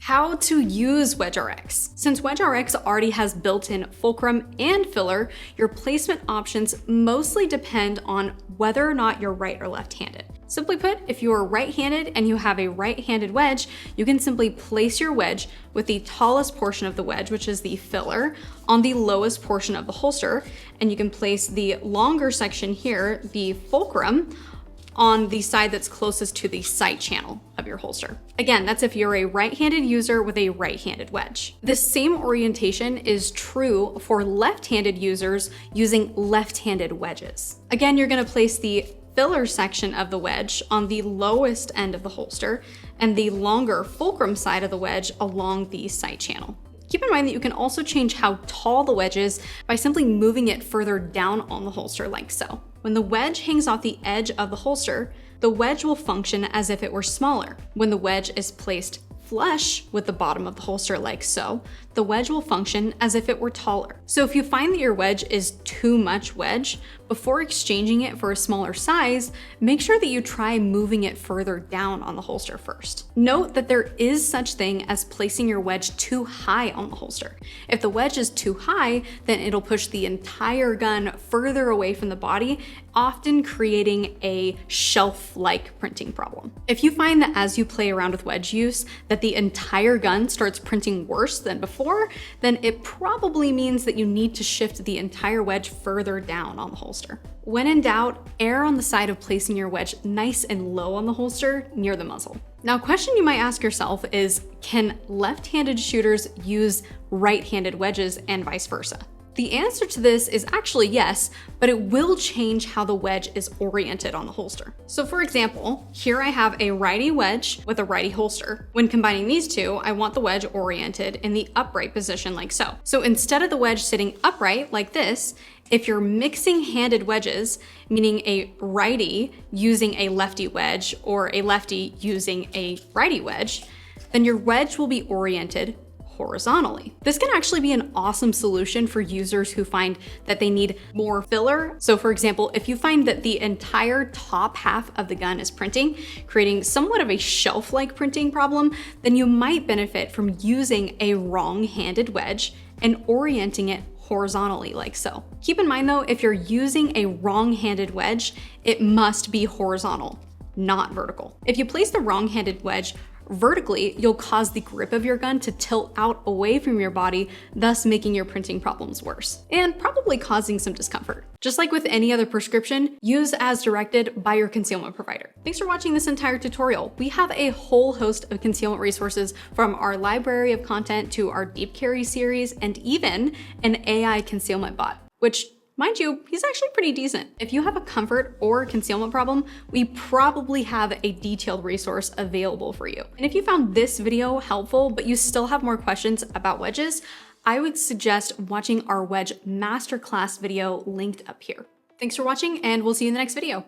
How to use WedgeRx. Since WedgeRx already has built-in fulcrum and filler, your placement options mostly depend on whether or not you're right or left-handed. Simply put, if you are right-handed and you have a right-handed wedge, you can simply place your wedge with the tallest portion of the wedge, which is the filler, on the lowest portion of the holster, and you can place the longer section here, the fulcrum, on the side that's closest to the sight channel of your holster. Again, that's if you're a right-handed user with a right-handed wedge. This same orientation is true for left-handed users using left-handed wedges. Again, you're gonna place the filler section of the wedge on the lowest end of the holster and the longer fulcrum side of the wedge along the sight channel. Keep in mind that you can also change how tall the wedge is by simply moving it further down on the holster like so. When the wedge hangs off the edge of the holster, the wedge will function as if it were smaller. When the wedge is placed flush with the bottom of the holster like so, the wedge will function as if it were taller. So if you find that your wedge is too much wedge, before exchanging it for a smaller size, make sure that you try moving it further down on the holster first. Note that there is such thing as placing your wedge too high on the holster. If the wedge is too high, then it'll push the entire gun further away from the body, often creating a shelf-like printing problem. If you find that as you play around with wedge use, that the entire gun starts printing worse than before, then it probably means that you need to shift the entire wedge further down on the holster. When in doubt, err on the side of placing your wedge nice and low on the holster near the muzzle. Now, a question you might ask yourself is, can left-handed shooters use right-handed wedges and vice versa? The answer to this is actually yes, but it will change how the wedge is oriented on the holster. So for example, here I have a righty wedge with a righty holster. When combining these two, I want the wedge oriented in the upright position like so. So instead of the wedge sitting upright like this, if you're mixing handed wedges, meaning a righty using a lefty wedge or a lefty using a righty wedge, then your wedge will be oriented horizontally. This can actually be an awesome solution for users who find that they need more filler. So for example, if you find that the entire top half of the gun is printing, creating somewhat of a shelf-like printing problem, then you might benefit from using a wrong-handed wedge and orienting it horizontally like so. Keep in mind though, if you're using a wrong-handed wedge, it must be horizontal, not vertical. If you place the wrong-handed wedge vertically, you'll cause the grip of your gun to tilt out away from your body, thus making your printing problems worse, and probably causing some discomfort. Just like with any other prescription, use as directed by your concealment provider. Thanks for watching this entire tutorial. We have a whole host of concealment resources, from our library of content to our deep carry series, and even an AI concealment bot, which, mind you, he's actually pretty decent. If you have a comfort or concealment problem, we probably have a detailed resource available for you. And if you found this video helpful, but you still have more questions about wedges, I would suggest watching our wedge masterclass video linked up here. Thanks for watching, and we'll see you in the next video.